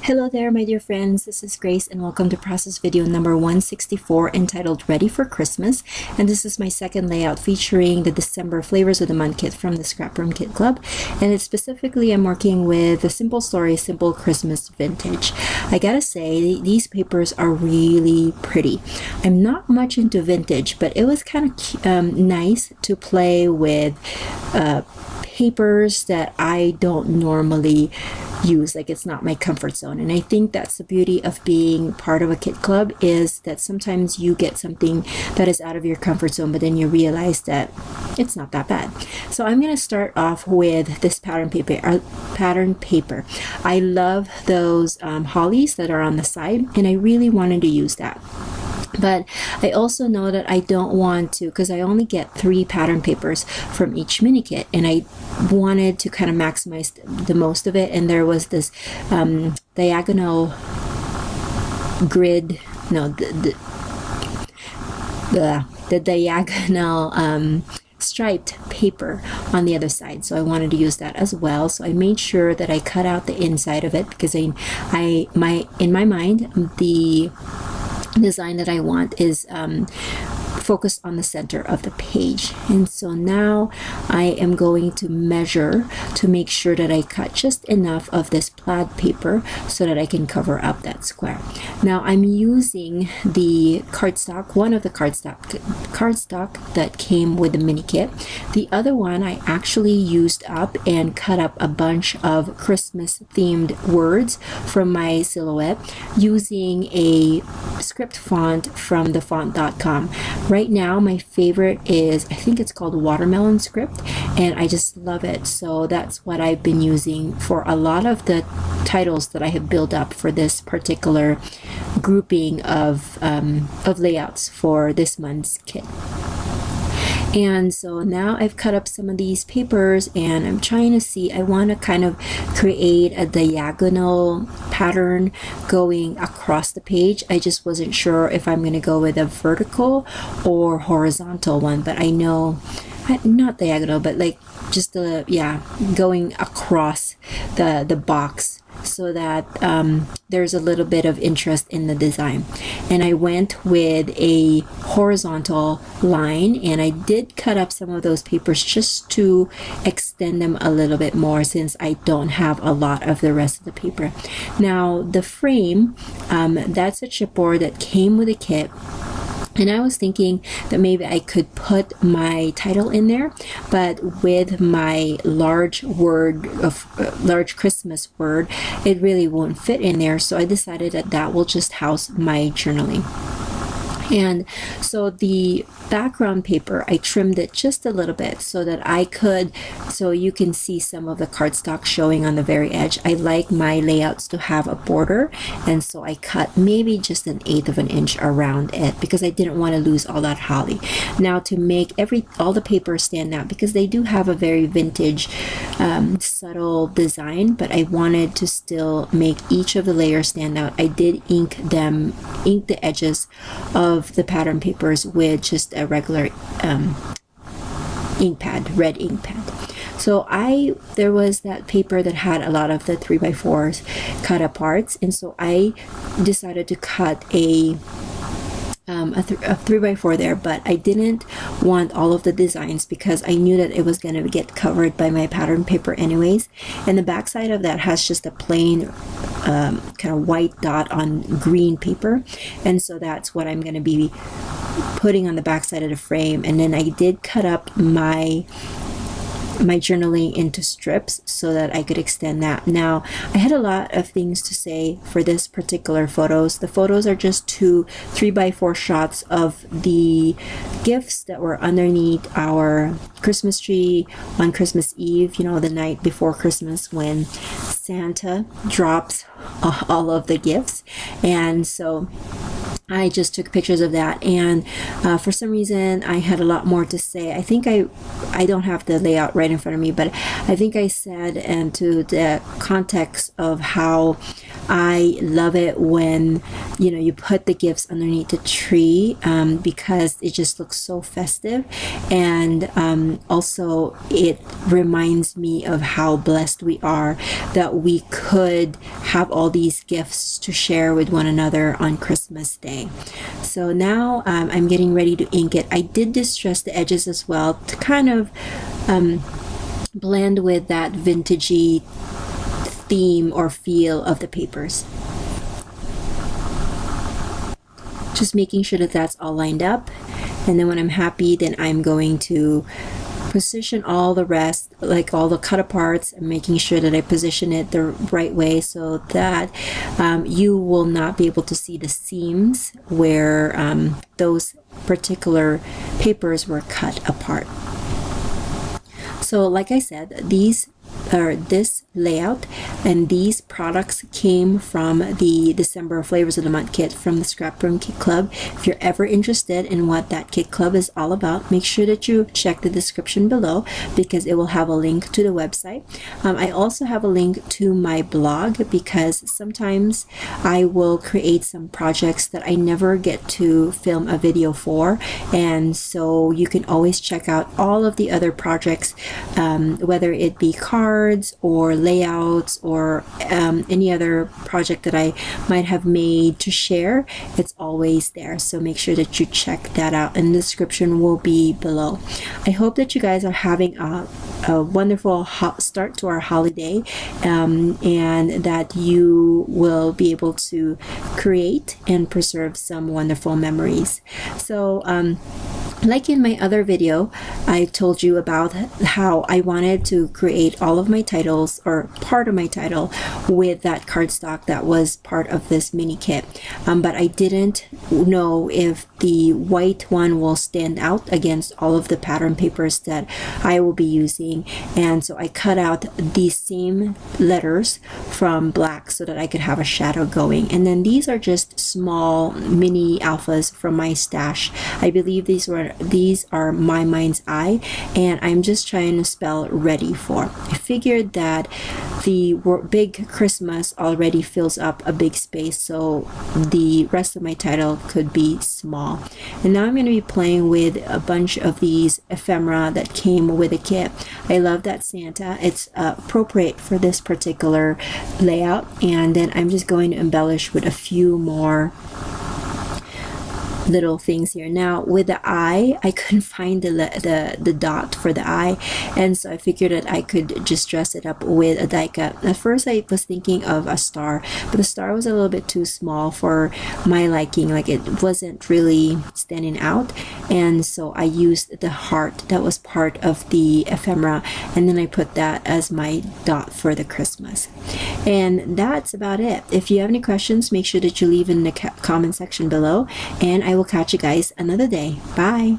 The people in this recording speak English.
Hello there, my dear friends. This is Grace and welcome to process video number 164 entitled Ready for Christmas. And this is my second layout featuring the December Flavors of the Month kit from the ScrapRoom Kit Club. And it's specifically I'm working with the Simple Story Simple Christmas Vintage. I gotta say, these papers are really pretty. I'm not much into vintage, but it was kind of nice to play with papers that I don't normally use. Like, it's not my comfort zone, and I think that's the beauty of being part of a kit club, is that sometimes you get something that is out of your comfort zone, but then you realize that it's not that bad. So I'm going to start off with this pattern paper. I love those hollies that are on the side, and I really wanted to use that. But I also know that I don't want to, because I only get 3 pattern papers from each mini kit, and I wanted to kind of maximize the most of it. And there was this diagonal grid, no, the diagonal striped paper on the other side, so I wanted to use that as well. So I made sure that I cut out the inside of it, because in my mind the design that I want is focused on the center of the page. And so now I am going to measure to make sure that I cut just enough of this plaid paper so that I can cover up that square. Now I'm using the cardstock, one of the cardstock that came with the mini kit. The other one I actually used up and cut up a bunch of Christmas themed words from my silhouette using a script font from thefont.com. Right now my favorite is, I think it's called Watermelon Script, and I just love it. So that's what I've been using for a lot of the titles that I have built up for this particular grouping of layouts for this month's kit. And so now I've cut up some of these papers, and I'm trying to see, I want to kind of create a diagonal pattern going across the page. I just wasn't sure if I'm going to go with a vertical or horizontal one, but I know, not diagonal, but like just the, going across the box, so that there's a little bit of interest in the design. And I went with a horizontal line, and I did cut up some of those papers just to extend them a little bit more, since I don't have a lot of the rest of the paper. Now the frame, that's a chipboard that came with a kit. And I was thinking that maybe I could put my title in there, but with my large Christmas word, it really won't fit in there. So I decided that that will just house my journaling. And so the background paper, I trimmed it just a little bit so that I could, so you can see some of the cardstock showing on the very edge. I like my layouts to have a border, and so I cut maybe just 1/8 of an inch around it, because I didn't want to lose all that holly. Now to make all the papers stand out, because they do have a very vintage subtle design, but I wanted to still make each of the layers stand out. I did ink the edges of the pattern papers with just a regular ink pad, red ink pad. So there was that paper that had a lot of the 3x4s cut apart, and so I decided to cut a 3x4 there, but I didn't want all of the designs because I knew that it was going to get covered by my pattern paper anyways. And the back side of that has just a plain kind of white dot on green paper, and so that's what I'm going to be putting on the back side of the frame. And then I did cut up my journaling into strips so that I could extend that. Now I had a lot of things to say for this particular photos. The photos are just 2 3x4 shots of the gifts that were underneath our Christmas tree on Christmas Eve, you know, the night before Christmas, when Santa drops all of the gifts. And so I just took pictures of that, and for some reason I had a lot more to say. I think I don't have the layout right in front of me, but I think I said, and to the context of how I love it when, you know, you put the gifts underneath the tree, because it just looks so festive. And also it reminds me of how blessed we are that we could have all these gifts to share with one another on Christmas Day. So now I'm getting ready to ink it. I did distress the edges as well to kind of blend with that vintagey theme or feel of the papers. Just making sure that that's all lined up, and then when I'm happy, then I'm going to position all the rest, like all the cut aparts, and making sure that I position it the right way so that you will not be able to see the seams where those particular papers were cut apart. So like I said, this layout and these products came from the December Flavors of the Month kit from the ScrapRoom Kit Club. If you're ever interested in what that kit club is all about, make sure that you check the description below because it will have a link to the website. I also have a link to my blog because sometimes I will create some projects that I never get to film a video for, and so you can always check out all of the other projects, whether it be cards or layouts or any other project that I might have made to share. It's always there, so make sure that you check that out, and the description will be below. I hope that you guys are having a wonderful start to our holiday, and that you will be able to create and preserve some wonderful memories. So like in my other video, I told you about how I wanted to create all of my titles or part of my title with that cardstock that was part of this mini kit. But I didn't know if the white one will stand out against all of the pattern papers that I will be using. And so I cut out these same letters from black so that I could have a shadow going. And then these are just small mini alphas from my stash. I believe these are My Mind's Eye, and I'm just trying to spell ready for. I figured that the big Christmas already fills up a big space, so the rest of my title could be small. And now I'm going to be playing with a bunch of these ephemera that came with a kit. I love that Santa. It's appropriate for this particular layout, and then I'm just going to embellish with a few more little things here. Now with the eye, I couldn't find the dot for the eye, and so I figured that I could just dress it up with a die cut. At first I was thinking of a star, but the star was a little bit too small for my liking, like it wasn't really standing out, and so I used the heart that was part of the ephemera, and then I put that as my dot for the Christmas. And that's about it. If you have any questions, make sure that you leave in the comment section below, and I will catch you guys another day. Bye.